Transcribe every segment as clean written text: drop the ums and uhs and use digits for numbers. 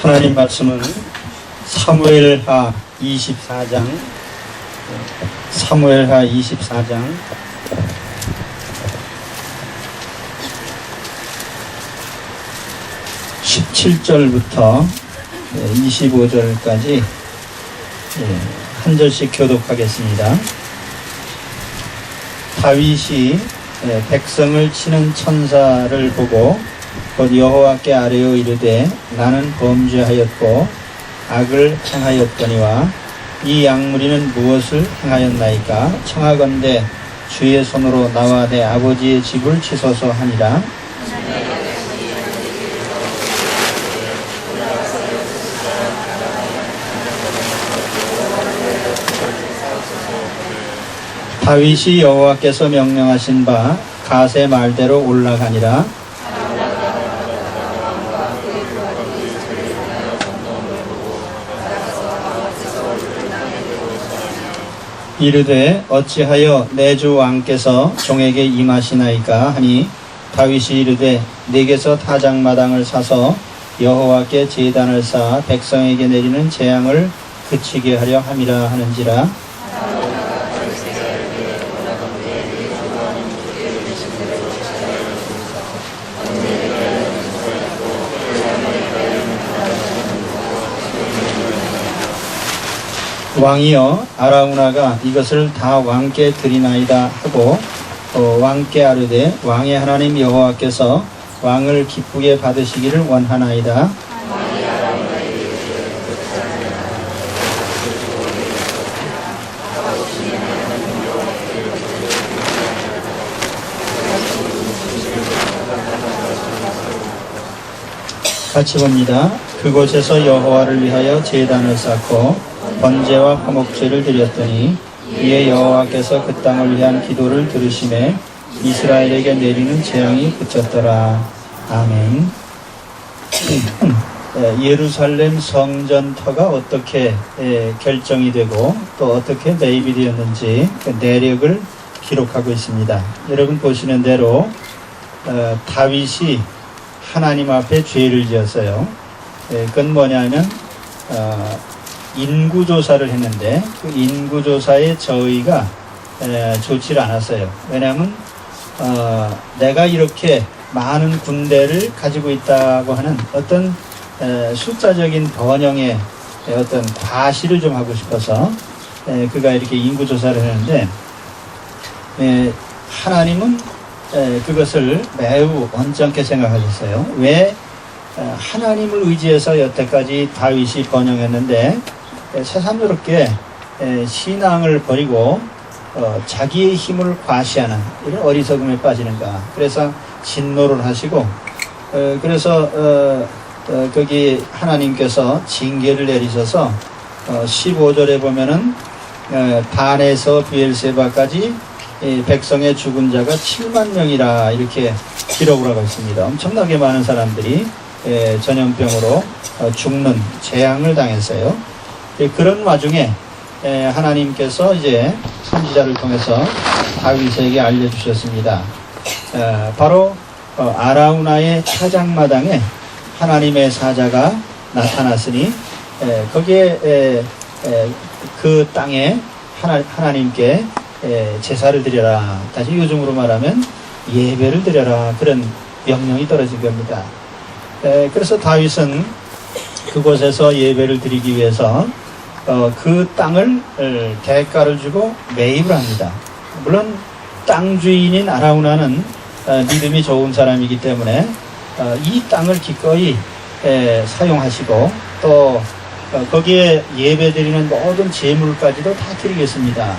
하나님 말씀은 사무엘하 24장 17절부터 25절까지 한 절씩 교독하겠습니다. 다윗이 백성을 치는 천사를 보고 곧 여호와께 아뢰어 이르되 나는 범죄하였고 악을 행하였거니와 이 양무리는 무엇을 행하였나이까? 청하건대 주의 손으로 나와 내 아버지의 집을 치소서 하니라. 다윗이 여호와께서 명령하신 바 갓의 말대로 올라가니라. 이르되 어찌하여 내 주 왕께서 종에게 임하시나이까 하니 다윗이 이르되 내게서 타작마당을 사서 여호와께 제단을 쌓아 백성에게 내리는 재앙을 그치게 하려 함이라 하는지라. 왕이여 아라우나가 이것을 다 왕께 드리나이다 하고 왕께 아뢰되 왕의 하나님 여호와께서 왕을 기쁘게 받으시기를 원하나이다. 같이 봅니다. 그곳에서 여호와를 위하여 제단을 쌓고 번제와 화목제를 드렸더니 이에 여호와께서 그 땅을 위한 기도를 들으시매 이스라엘에게 내리는 재앙이 그쳤더라. 아멘. 예루살렘 성전터가 어떻게 결정이 되고 또 어떻게 매입이 되었는지 그 내력을 기록하고 있습니다. 여러분 보시는 대로 다윗이 하나님 앞에 죄를 지었어요. 그건 뭐냐면 인구조사를 했는데 그 인구조사의 저의가 좋지 않았어요. 왜냐하면 내가 이렇게 많은 군대를 가지고 있다고 하는 어떤 숫자적인 번영의 어떤 과시를 좀 하고 싶어서 그가 이렇게 인구조사를 했는데 하나님은 그것을 매우 언짢게 생각하셨어요. 왜 하나님을 의지해서 여태까지 다윗이 번영했는데 새삼스럽게 신앙을 버리고 자기의 힘을 과시하는 이런 어리석음에 빠지는가. 그래서 진노를 하시고 그래서 거기 하나님께서 징계를 내리셔서 15절에 보면은 단에서 브엘세바까지 백성의 죽은 자가 7만 명이라 이렇게 기록을 하고 있습니다. 엄청나게 많은 사람들이 전염병으로 죽는 재앙을 당했어요. 그런 와중에 하나님께서 이제 선지자를 통해서 다윗에게 알려주셨습니다. 바로 아라우나의 타작마당에 하나님의 사자가 나타났으니 거기에 그 땅에 하나님께 제사를 드려라. 다시 요즘으로 말하면 예배를 드려라. 그런 명령이 떨어진 겁니다. 그래서 다윗은 그곳에서 예배를 드리기 위해서 그 땅을 대가를 주고 매입을 합니다. 물론 땅 주인인 아라우나는 믿음이 좋은 사람이기 때문에 이 땅을 기꺼이 사용하시고 또 거기에 예배 드리는 모든 제물까지도 다 드리겠습니다.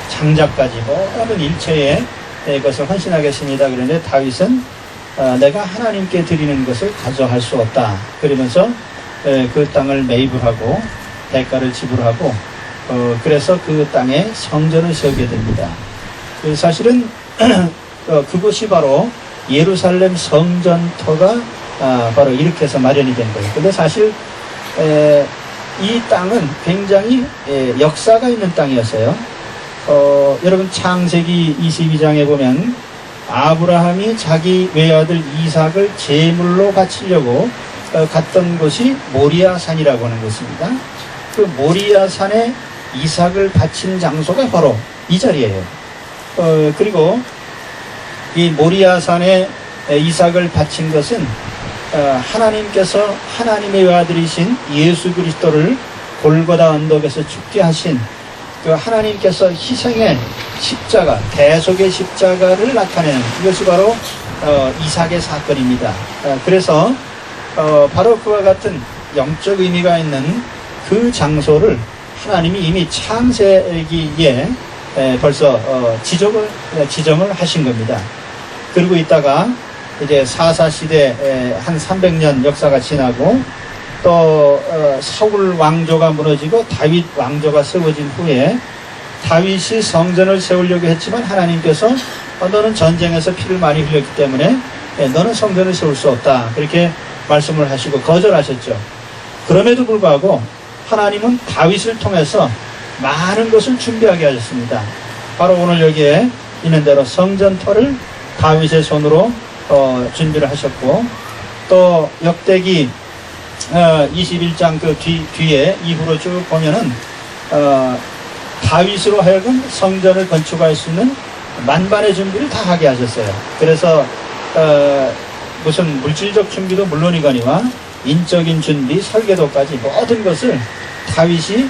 장작까지 모든 일체에 그것을 헌신하겠습니다. 그런데 다윗은 내가 하나님께 드리는 것을 가져갈 수 없다. 그러면서 그 땅을 매입을 하고 대가를 지불하고 그래서 그 땅에 성전을 세우게 됩니다. 사실은 그곳이 바로 예루살렘 성전터가 바로 이렇게 해서 마련이 된 거예요. 근데 사실 이 땅은 굉장히 역사가 있는 땅이었어요. 여러분 창세기 22장에 보면 아브라함이 자기 외아들 이삭을 제물로 바치려고 갔던 곳이 모리아산이라고 하는 곳입니다. 그 모리아산에 이삭을 바친 장소가 바로 이 자리예요. 그리고 이 모리아산에 이삭을 바친 것은 하나님께서 하나님의 아들이신 예수 그리스도를 골고다 언덕에서 죽게 하신 그 하나님께서 희생의 십자가, 대속의 십자가를 나타내는 이것이 바로 이삭의 사건입니다. 그래서 바로 그와 같은 영적 의미가 있는 그 장소를 하나님이 이미 창세기에 벌써 지정을 하신 겁니다. 그리고 있다가 이제 사사시대 한 300년 역사가 지나고 또 사울 왕조가 무너지고 다윗 왕조가 세워진 후에 다윗이 성전을 세우려고 했지만 하나님께서 너는 전쟁에서 피를 많이 흘렸기 때문에 너는 성전을 세울 수 없다, 그렇게 말씀을 하시고 거절하셨죠. 그럼에도 불구하고 하나님은 다윗을 통해서 많은 것을 준비하게 하셨습니다. 바로 오늘 여기에 있는 대로 성전터를 다윗의 손으로 준비를 하셨고, 또 역대기 21장 그 뒤에 이후로 쭉 보면은 다윗으로 하여금 성전을 건축할 수 있는 만반의 준비를 다 하게 하셨어요. 그래서 무슨 물질적 준비도 물론이거니와 인적인 준비, 설계도까지 모든 것을 다윗이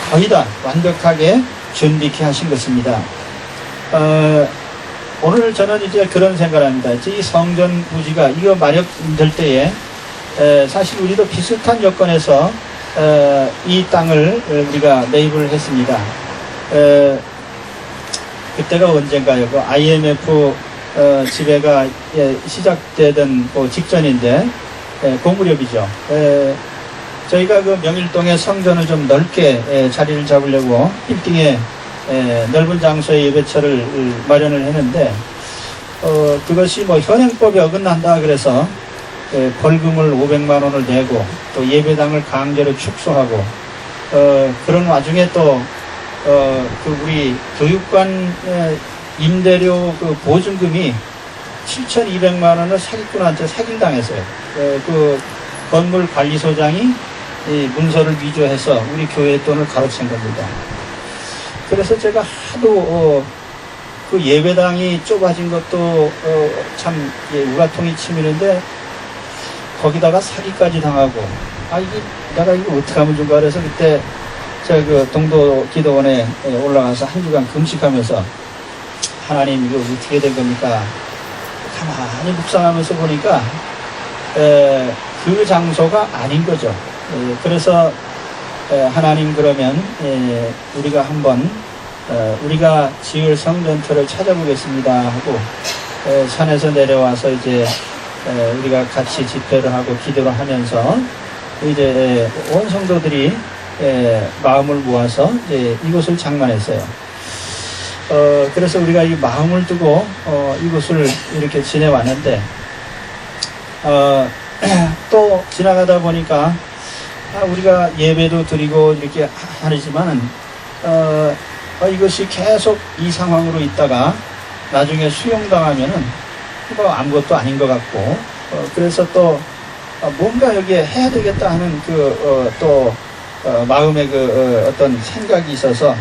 거의 다 완벽하게 준비케 하신 것입니다. 오늘 저는 이제 그런 생각을 합니다. 이 성전 부지가 이거 마련될 때에 사실 우리도 비슷한 여건에서 이 땅을 우리가 매입을 했습니다. 그때가 언젠가요? 그 IMF 지배가 시작되던 그 직전인데 그 무렵이죠. 저희가 그 명일동에 성전을 좀 넓게 자리를 잡으려고 빌딩에 넓은 장소에 예배처를 마련을 했는데 그것이 뭐 현행법에 어긋난다 그래서 벌금을 500만 원을 내고 또 예배당을 강제로 축소하고 그런 와중에 또 그 우리 교육관 임대료 그 보증금이 7,200만 원을 사기꾼한테 사기당했어요. 그 건물 관리소장이 문서를 위조해서 우리 교회 돈을 가로챈 겁니다. 그래서 제가 하도 그 예배당이 좁아진 것도 참 우라통이 치미는데 거기다가 사기까지 당하고 이게 내가 이거 어떻게 하면 좋을까 그래서 그때 제가 그 동도 기도원에 올라가서 한 주간 금식하면서 하나님 이거 어떻게 된 겁니까? 가만히 묵상하면서 보니까 그 장소가 아닌 거죠. 그래서 하나님 그러면 우리가 한번 우리가 지을 성전터를 찾아보겠습니다 하고 산에서 내려와서 이제 우리가 같이 집회를 하고 기도를 하면서 이제 온 성도들이 마음을 모아서 이제 이곳을 장만했어요. 그래서 우리가 이 마음을 두고 이곳을 이렇게 지내왔는데 또 지나가다 보니까 우리가 예배도 드리고 이렇게 하지만 이것이 계속 이 상황으로 있다가 나중에 수용당하면은 뭐 아무것도 아닌 것 같고 그래서 또 뭔가 여기에 해야 되겠다 하는 또 마음의 어떤 생각이 있어서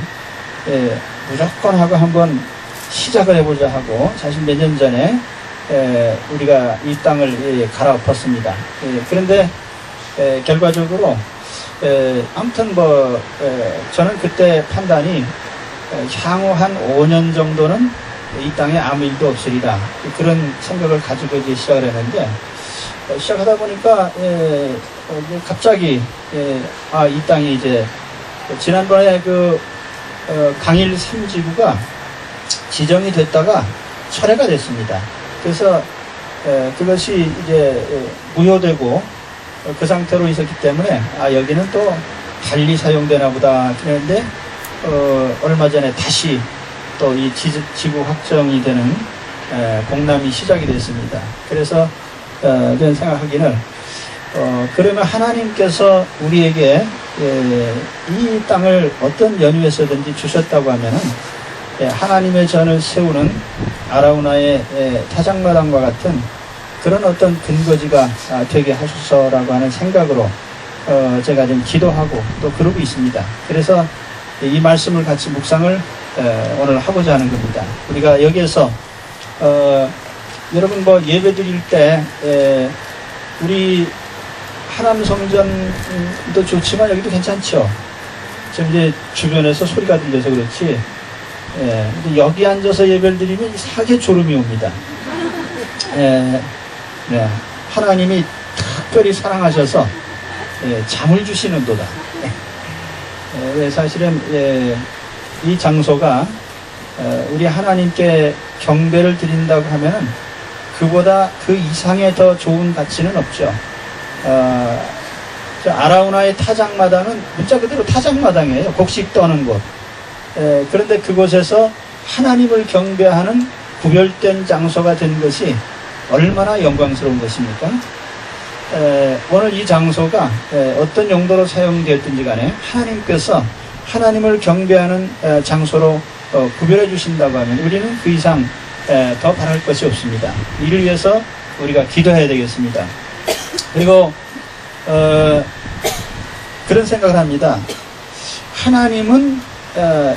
무조건 하고 한번 시작을 해보자 하고 사실 몇 년 전에 우리가 이 땅을 갈아엎었습니다. 그런데 결과적으로 아무튼 뭐 저는 그때 판단이 향후 한 5년 정도는 이 땅에 아무 일도 없으리라 그런 생각을 가지고 이제 시작을 했는데 시작하다 보니까 갑자기 이 땅이 이제 지난번에 그 강일 3지구가 지정이 됐다가 철회가 됐습니다. 그래서 그것이 이제 무효되고 그 상태로 있었기 때문에 여기는 또 달리 사용되나 보다 그랬는데 얼마 전에 다시 또 이 지구 확정이 되는 공람이 시작이 됐습니다. 그래서 저는 생각하기는 그러면 하나님께서 우리에게 이 땅을 어떤 연유에서든지 주셨다고 하면은 하나님의 전을 세우는 아라우나의 타작마당과 같은 그런 어떤 근거지가 되게 하소서라고 하는 생각으로 제가 좀 기도하고 또 그러고 있습니다. 그래서 이 말씀을 같이 묵상을 오늘 하고자 하는 겁니다. 우리가 여기에서 여러분 뭐 예배 드릴 때 우리 하남 성전도 좋지만 여기도 괜찮죠. 지금 이제 주변에서 소리가 들려서 그렇지. 근데 여기 앉아서 예배를 드리면 이상하게 졸음이 옵니다. 네. 하나님이 특별히 사랑하셔서 잠을 주시는도다. 사실은 이 장소가 우리 하나님께 경배를 드린다고 하면은 그보다 그 이상의 더 좋은 가치는 없죠. 아라우나의 타작마당은 문자 그대로 타작마당이에요. 곡식 떠는 곳. 그런데 그곳에서 하나님을 경배하는 구별된 장소가 된 것이 얼마나 영광스러운 것입니까? 오늘 이 장소가 어떤 용도로 사용되었든지 간에 하나님께서 하나님을 경배하는 장소로 구별해 주신다고 하면 우리는 그 이상 더 바랄 것이 없습니다. 이를 위해서 우리가 기도해야 되겠습니다. 그리고 그런 생각을 합니다. 하나님은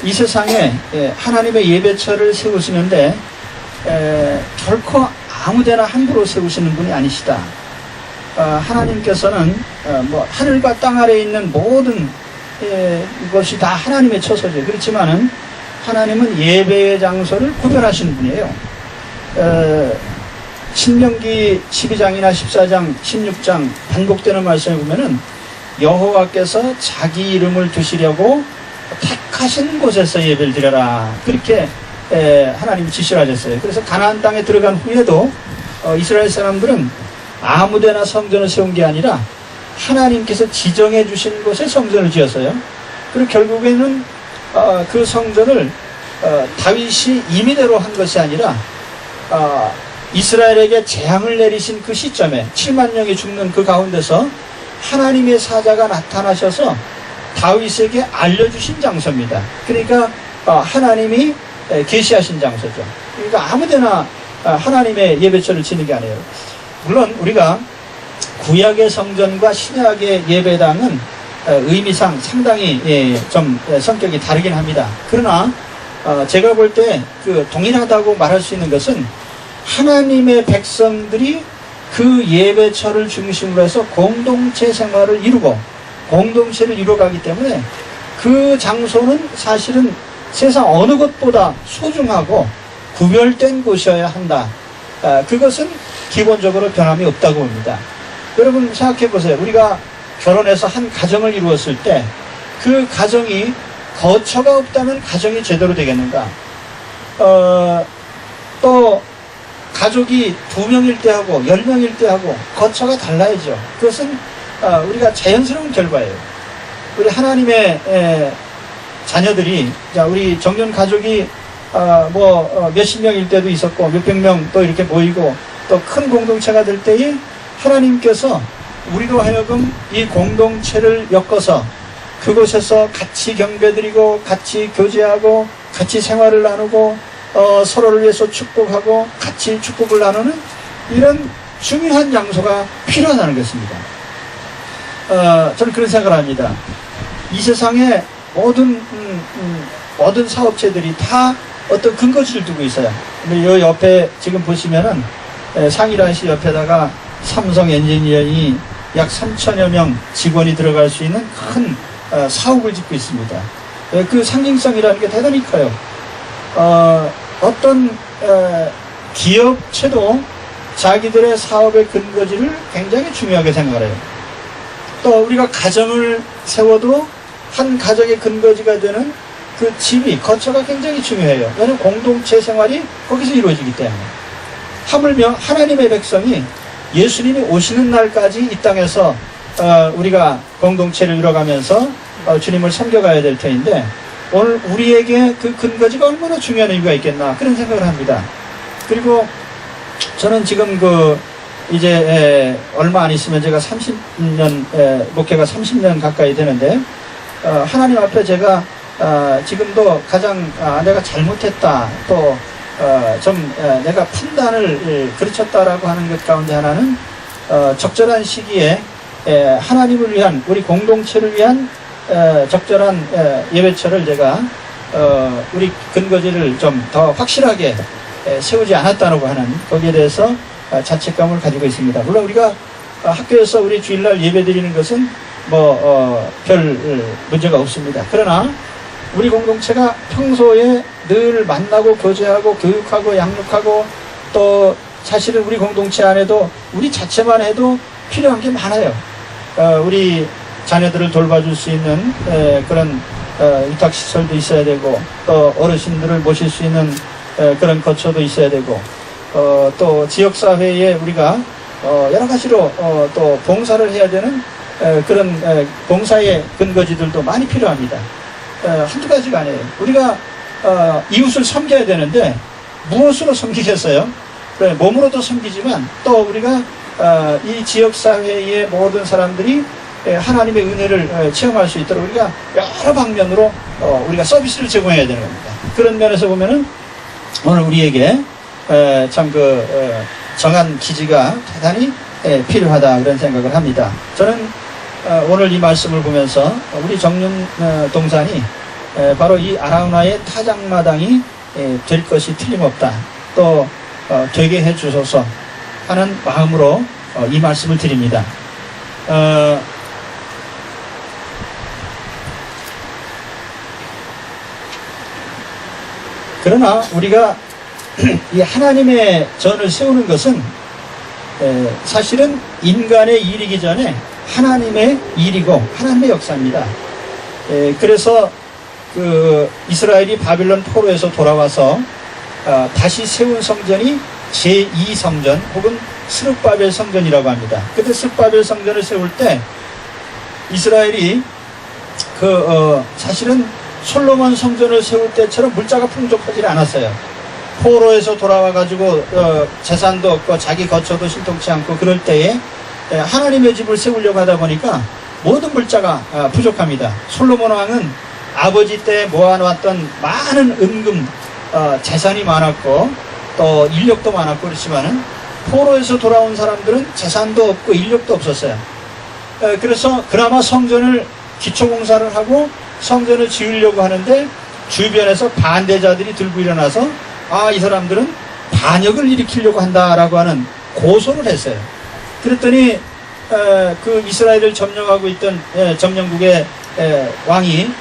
이 세상에 하나님의 예배처를 세우시는데 결코 아무데나 함부로 세우시는 분이 아니시다. 하나님께서는 뭐 하늘과 땅 아래에 있는 모든 것이 다 하나님의 처소죠. 그렇지만은 하나님은 예배의 장소를 구별하시는 분이에요. 신명기 12장이나 14장, 16장 반복되는 말씀에 보면은 여호와께서 자기 이름을 두시려고 택하신 곳에서 예배를 드려라. 그렇게 하나님이 지시를 하셨어요. 그래서 가나안 땅에 들어간 후에도 이스라엘 사람들은 아무데나 성전을 세운 게 아니라 하나님께서 지정해 주신 곳에 성전을 지었어요. 그리고 결국에는 그 성전을 다윗이 임의대로 한 것이 아니라 이스라엘에게 재앙을 내리신 그 시점에 7만 명이 죽는 그 가운데서 하나님의 사자가 나타나셔서 다윗에게 알려주신 장소입니다. 그러니까 하나님이 계시하신 장소죠. 그러니까 아무데나 하나님의 예배처를 지는 게 아니에요. 물론 우리가 구약의 성전과 신약의 예배당은 의미상 상당히 좀 성격이 다르긴 합니다. 그러나 제가 볼 때 그 동일하다고 말할 수 있는 것은 하나님의 백성들이 그 예배처를 중심으로 해서 공동체 생활을 이루고 공동체를 이루어가기 때문에 그 장소는 사실은 세상 어느 곳보다 소중하고 구별된 곳이어야 한다. 그것은 기본적으로 변함이 없다고 봅니다. 여러분 생각해 보세요. 우리가 결혼해서 한 가정을 이루었을 때 그 가정이 거처가 없다면 가정이 제대로 되겠는가? 또 가족이 2명일 때 하고 10명일 때 하고 거처가 달라야죠. 그것은 우리가 자연스러운 결과예요. 우리 하나님의 자녀들이, 자, 우리 정년 가족이 몇십 명일 때도 있었고 몇백 명 또 이렇게 모이고 또 큰 공동체가 될 때에 하나님께서 우리로 하여금 이 공동체를 엮어서 그곳에서 같이 경배드리고 같이 교제하고 같이 생활을 나누고 서로를 위해서 축복하고 같이 축복을 나누는 이런 중요한 장소가 필요하다는 것입니다. 저는 그런 생각을 합니다. 이 세상에 모든 사업체들이 다 어떤 근거지를 두고 있어요. 이 옆에 지금 보시면은 상일한시 옆에다가 삼성 엔지니어링이 약 3천여 명 직원이 들어갈 수 있는 큰 사옥을 짓고 있습니다. 그 상징성이라는 게 대단히 커요. 어떤 기업체도 자기들의 사업의 근거지를 굉장히 중요하게 생각을 해요. 또 우리가 가정을 세워도 한 가정의 근거지가 되는 그 집이, 거처가 굉장히 중요해요. 왜냐하면 공동체 생활이 거기서 이루어지기 때문에. 하물며 하나님의 백성이 예수님이 오시는 날까지 이 땅에서 우리가 공동체를 이뤄가면서 주님을 섬겨가야 될 터인데, 오늘 우리에게 그 근거지가 얼마나 중요한 이유가 있겠나, 그런 생각을 합니다. 그리고 저는 지금 이제 얼마 안 있으면 제가 30년 목회가 30년 가까이 되는데, 하나님 앞에 제가 지금도 가장 내가 잘못했다, 또 내가 판단을 그르쳤다라고 하는 것 가운데 하나는 적절한 시기에 하나님을 위한, 우리 공동체를 위한 적절한 예배처를 제가 우리 근거지를 좀 더 확실하게 세우지 않았다고 하는, 거기에 대해서 자책감을 가지고 있습니다. 물론 우리가 학교에서 우리 주일날 예배 드리는 것은 별 문제가 없습니다. 그러나 우리 공동체가 평소에 늘 만나고 교제하고 교육하고 양육하고, 또 사실은 우리 공동체 안에도 우리 자체만 해도 필요한 게 많아요. 우리 자녀들을 돌봐줄 수 있는 그런 위탁시설도 있어야 되고, 또 어르신들을 모실 수 있는 그런 거처도 있어야 되고, 또 지역사회에 우리가 여러 가지로 또 봉사를 해야 되는 그런 봉사의 근거지들도 많이 필요합니다. 한두 가지가 아니에요. 우리가 이웃을 섬겨야 되는데 무엇으로 섬기겠어요? 그래, 몸으로도 섬기지만 또 우리가 이 지역사회의 모든 사람들이 하나님의 은혜를 체험할 수 있도록 우리가 여러 방면으로 우리가 서비스를 제공해야 되는 겁니다. 그런 면에서 보면은 오늘 우리에게 참 정한 기지가 대단히 필요하다, 그런 생각을 합니다. 저는 오늘 이 말씀을 보면서 우리 정윤 동산이 바로 이 아라우나의 타작마당이 될 것이 틀림없다, 또 되게 해주소서 하는 마음으로 이 말씀을 드립니다. 그러나 우리가 이 하나님의 전을 세우는 것은 사실은 인간의 일이기 전에 하나님의 일이고 하나님의 역사입니다. 그래서 이스라엘이 바빌론 포로에서 돌아와서 다시 세운 성전이 제2성전 혹은 스룹바벨 성전이라고 합니다. 그때 스룹바벨 성전을 세울 때 이스라엘이 사실은 솔로몬 성전을 세울 때처럼 물자가 풍족하지 않았어요. 포로에서 돌아와가지고 재산도 없고 자기 거처도 신통치 않고 그럴 때에 하나님의 집을 세우려고 하다 보니까 모든 물자가 부족합니다. 솔로몬 왕은 아버지 때 모아놓았던 많은 은금, 재산이 많았고 또 인력도 많았고, 그렇지만은 포로에서 돌아온 사람들은 재산도 없고 인력도 없었어요. 그래서 그나마 성전을 기초공사를 하고 성전을 지으려고 하는데 주변에서 반대자들이 들고 일어나서 이 사람들은 반역을 일으키려고 한다라고 하는 고소를 했어요. 그랬더니 그 이스라엘을 점령하고 있던 점령국의 왕이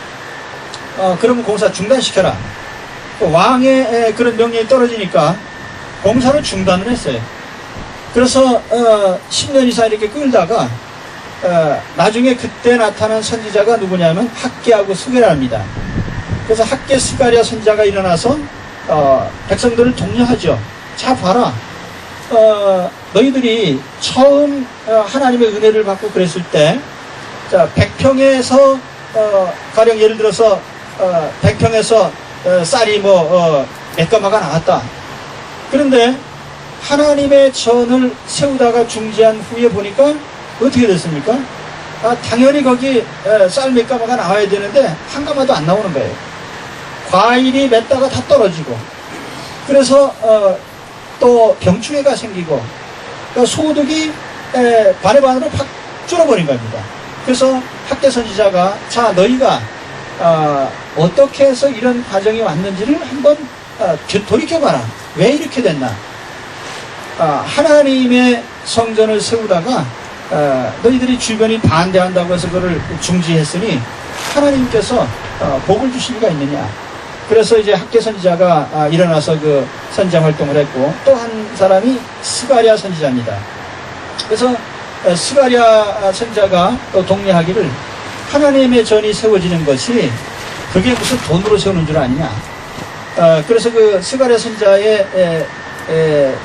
그러면 공사 중단시켜라. 왕의 그런 명령이 떨어지니까 공사를 중단을 했어요. 그래서 10년 이상 이렇게 끌다가 나중에 그때 나타난 선지자가 누구냐면 학개하고 스가랴입니다. 그래서 학개 스가랴 선지자가 일어나서 백성들을 독려하죠. 자 봐라, 너희들이 처음 하나님의 은혜를 받고 그랬을 때, 자 100평에서 가령 예를 들어서 100평에서 쌀이 몇 가마가 나왔다. 그런데 하나님의 전을 세우다가 중지한 후에 보니까 어떻게 됐습니까? 당연히 거기 쌀 몇 가마가 나와야 되는데 한 가마도 안 나오는 거예요. 과일이 맺다가 다 떨어지고, 그래서 또 병충해가 생기고, 그러니까 소득이 반의 반으로 팍 줄어버린 겁니다. 그래서 학개 선지자가 자 너희가 어떻게 해서 이런 과정이 왔는지를 한번 돌이켜봐라. 왜 이렇게 됐나? 하나님의 성전을 세우다가 너희들이 주변이 반대한다고 해서 그걸 중지했으니 하나님께서 복을 주실 리가 있느냐? 그래서 이제 학개 선지자가 일어나서 그 선지자 활동을 했고, 또 한 사람이 스가랴 선지자입니다. 그래서 스가랴 선지자가 또 독려하기를 하나님의 전이 세워지는 것이 그게 무슨 돈으로 세우는 줄 아니냐. 그래서 그 스가랴 선지자의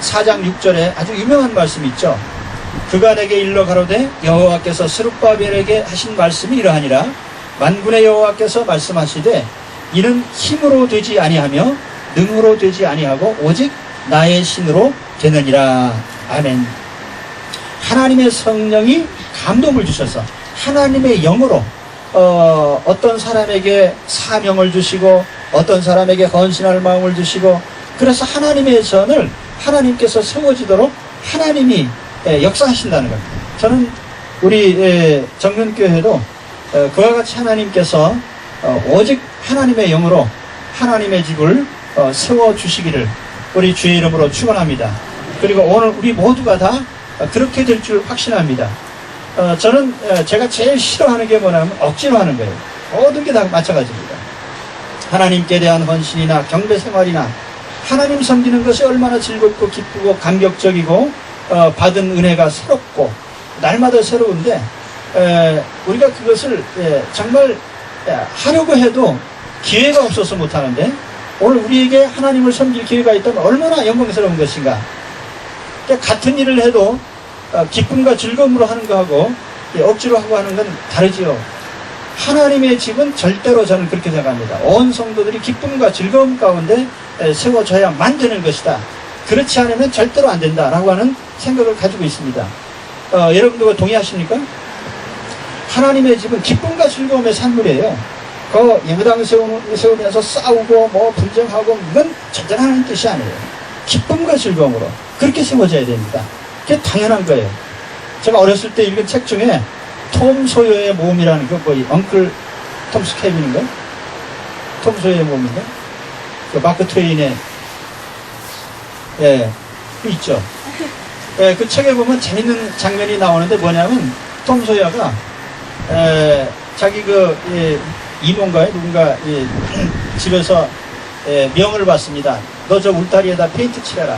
4장 6절에 아주 유명한 말씀이 있죠. 그가 내게 일러 가로되 여호와께서 스룹바벨에게 하신 말씀이 이러하니라. 만군의 여호와께서 말씀하시되 이는 힘으로 되지 아니하며 능으로 되지 아니하고 오직 나의 신으로 되느니라. 아멘. 하나님의 성령이 감동을 주셔서 하나님의 영으로 어떤 사람에게 사명을 주시고 어떤 사람에게 헌신할 마음을 주시고 그래서 하나님의 전을 하나님께서 세워지도록 하나님이 역사하신다는 겁니다. 저는 우리 정면교회도 그와 같이 하나님께서 오직 하나님의 영으로 하나님의 집을 세워주시기를 우리 주의 이름으로 축원합니다. 그리고 오늘 우리 모두가 다 그렇게 될 줄 확신합니다. 저는 제가 제일 싫어하는 게 뭐냐면 억지로 하는 거예요. 모든 게 다 마찬가지입니다. 하나님께 대한 헌신이나 경배 생활이나 하나님 섬기는 것이 얼마나 즐겁고 기쁘고 감격적이고 받은 은혜가 새롭고 날마다 새로운데 우리가 그것을 정말 하려고 해도 기회가 없어서 못하는데 오늘 우리에게 하나님을 섬길 기회가 있다면 얼마나 영광스러운 것인가. 그러니까 같은 일을 해도 기쁨과 즐거움으로 하는 거하고 억지로 하고 하는 건 다르지요. 하나님의 집은 절대로 저는 그렇게 생각합니다. 온 성도들이 기쁨과 즐거움 가운데 세워져야만 되는 것이다. 그렇지 않으면 절대로 안 된다라고 하는 생각을 가지고 있습니다. 여러분들 동의하십니까? 하나님의 집은 기쁨과 즐거움의 산물이에요. 그 예배당 세우면서 싸우고 뭐 분쟁하고 이건 절대로 하는 뜻이 아니에요. 기쁨과 즐거움으로 그렇게 세워져야 됩니다. 그게 당연한 거예요. 제가 어렸을 때 읽은 책 중에 톰 소여의 모험이라는 거 거의 엉클 톰스 케빈인가? 톰 소여의 모험인가? 그 마크 트웨인의 그 있죠. 그 책에 보면 재밌는 장면이 나오는데 뭐냐면 톰 소여가 자기 이모인가요? 누군가 집에서 명을 받습니다. 너 저 울타리에다 페인트 칠해라.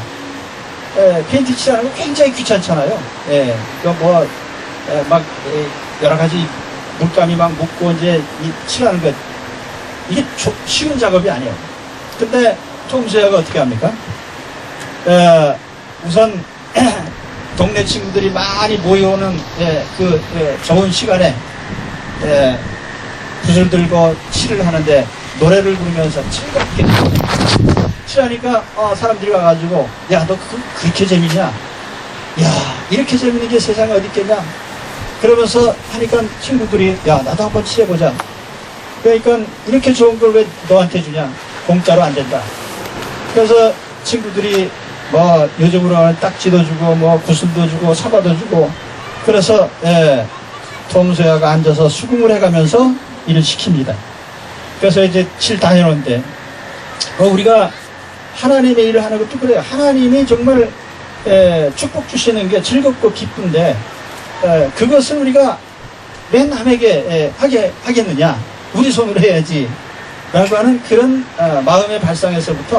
페인트 칠하는 거 굉장히 귀찮잖아요. 막 여러 가지 물감이 막 묻고 이제 칠하는 것 이게 쉬운 작업이 아니에요. 근데 톰 소여가 어떻게 합니까? 우선 동네 친구들이 많이 모여오는 좋은 시간에 붓을 들고 칠을 하는데 노래를 부르면서 즐겁게 칠하니까 사람들이 와가지고 야 너 그렇게 재밌냐? 야 이렇게 재밌는 게 세상에 어디 있겠냐? 그러면서 하니까 친구들이 야 나도 한번 칠해보자. 그러니까 이렇게 좋은 걸 왜 너한테 주냐? 공짜로 안 된다. 그래서 친구들이 뭐 요즘으로는 딱지도 주고 뭐 구슬도 주고 사과도 주고 그래서 톰 소여가 앉아서 수긍을 해가면서 일을 시킵니다. 그래서 이제 칠 다 해놓은데 우리가 하나님의 일을 하는 것도 그래요. 하나님이 정말 축복 주시는 게 즐겁고 기쁜데 그것을 우리가 맨 남에게 하게 하겠느냐? 우리 손으로 해야지 라고 하는 그런 마음의 발상에서부터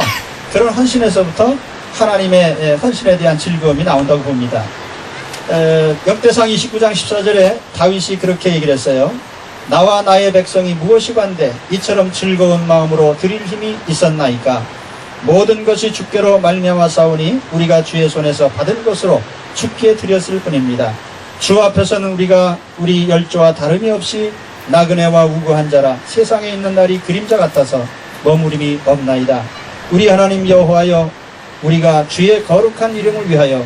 그런 헌신에서부터 하나님의 헌신에 대한 즐거움이 나온다고 봅니다. 역대상 29장 14절에 다윗이 그렇게 얘기를 했어요. 나와 나의 백성이 무엇이 관대 이처럼 즐거운 마음으로 드릴 힘이 있었나이까. 모든 것이 주께로 말미암아 싸우니 우리가 주의 손에서 받은 것으로 주께 드렸을 뿐입니다. 주 앞에서는 우리가 우리 열조와 다름이 없이 나그네와 우고한 자라. 세상에 있는 날이 그림자 같아서 머무림이 없나이다. 우리 하나님 여호와여, 우리가 주의 거룩한 이름을 위하여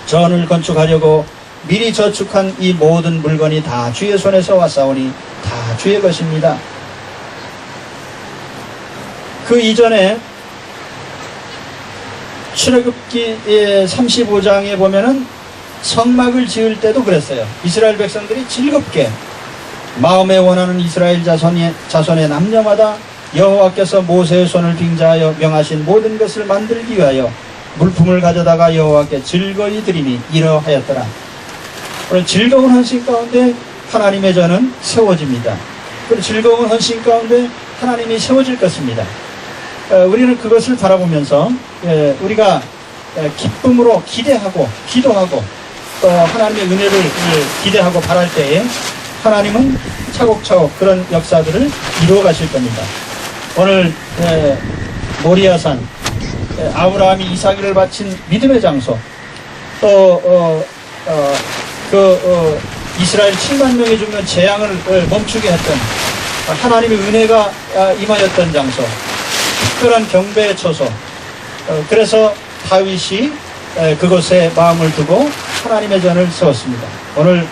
전을 건축하려고 미리 저축한 이 모든 물건이 다 주의 손에서 왔사오니 다 주의 것입니다. 그 이전에 출애굽기 35장에 보면은 성막을 지을 때도 그랬어요. 이스라엘 백성들이 즐겁게 마음에 원하는 이스라엘 자손의 남녀마다 여호와께서 모세의 손을 빙자하여 명하신 모든 것을 만들기 위하여 물품을 가져다가 여호와께 즐거이 드리니 이러하였더라. 오늘 즐거운 헌신 가운데 하나님의 전은 세워집니다. 그리고 즐거운 헌신 가운데 하나님이 세워질 것입니다. 우리는 그것을 바라보면서 우리가 기쁨으로 기대하고 기도하고 또 하나님의 은혜를 기대하고 바랄 때에 하나님은 차곡차곡 그런 역사들을 이루어 가실 겁니다. 오늘 모리아산 아브라함이 이삭을 바친 믿음의 장소, 또 이스라엘 7만 명이 죽는 재앙을 멈추게 했던 하나님의 은혜가 임하였던 장소, 특별한 경배의 처소. 그래서 다윗이 그곳에 마음을 두고 하나님의 전을 세웠습니다. 오늘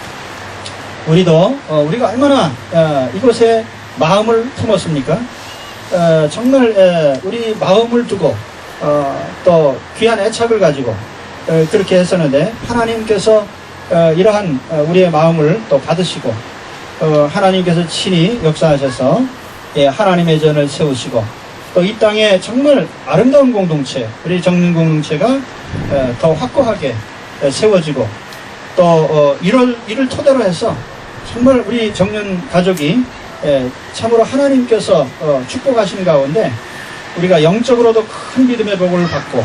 우리도 우리가 얼마나 이곳에 마음을 품었습니까? 정말 우리 마음을 두고 또 귀한 애착을 가지고 그렇게 했었는데 하나님께서 이러한 우리의 마음을 또 받으시고 하나님께서 친히 역사하셔서 하나님의 전을 세우시고 또 이 땅에 정말 아름다운 공동체, 우리 정년 공동체가 더 확고하게 세워지고 또 이를 토대로 해서 정말 우리 정년 가족이 참으로 하나님께서 축복하시는 가운데 우리가 영적으로도 큰 믿음의 복을 받고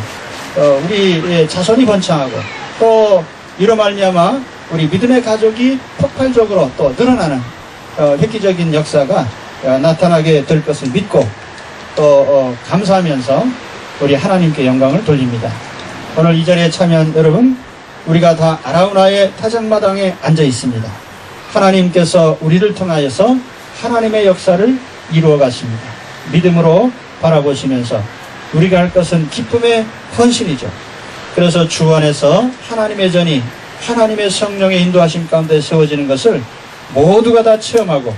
우리 자손이 번창하고 또 이로 말미암아 우리 믿음의 가족이 폭발적으로 또 늘어나는 획기적인 역사가 나타나게 될 것을 믿고 또 감사하면서 우리 하나님께 영광을 돌립니다. 오늘 이 자리에 참여한 여러분, 우리가 다 아라우나의 타작마당에 앉아 있습니다. 하나님께서 우리를 통하여서 하나님의 역사를 이루어 가십니다. 믿음으로 바라보시면서 우리가 할 것은 기쁨의 헌신이죠. 그래서 주 안에서 하나님의 전이 하나님의 성령의 인도하심 가운데 세워지는 것을 모두가 다 체험하고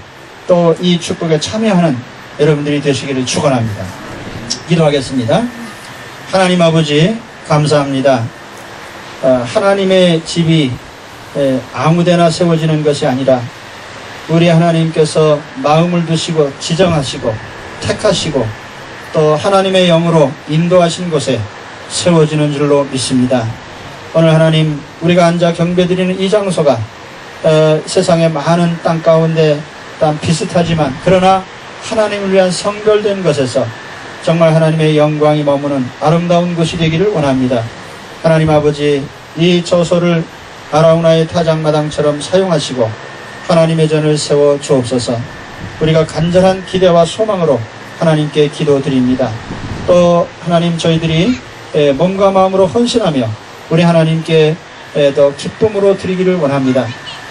또 이 축복에 참여하는 여러분들이 되시기를 축원합니다. 기도하겠습니다. 하나님 아버지 감사합니다. 하나님의 집이 아무데나 세워지는 것이 아니라 우리 하나님께서 마음을 두시고 지정하시고 택하시고 또 하나님의 영으로 인도하신 곳에 세워지는 줄로 믿습니다. 오늘 하나님, 우리가 앉아 경배드리는 이 장소가 세상의 많은 땅 가운데 다 비슷하지만 그러나 하나님을 위한 성별된 것에서 정말 하나님의 영광이 머무는 아름다운 곳이 되기를 원합니다. 하나님 아버지, 이 저소를 아라우나의 타작마당처럼 사용하시고 하나님의 전을 세워 주옵소서. 우리가 간절한 기대와 소망으로 하나님께 기도드립니다. 또 하나님, 저희들이 몸과 마음으로 헌신하며 우리 하나님께 더 기쁨으로 드리기를 원합니다.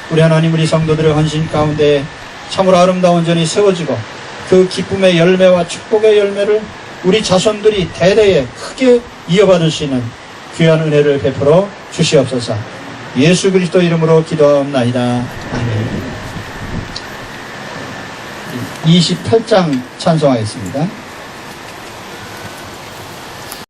우리 하나님, 우리 성도들의 헌신 가운데 참으로 아름다운 전이 세워지고 그 기쁨의 열매와 축복의 열매를 우리 자손들이 대대에 크게 이어받을 수 있는 귀한 은혜를 베풀어 주시옵소서. 예수 그리스도 이름으로 기도하옵나이다. 아멘. 28장 찬송하겠습니다.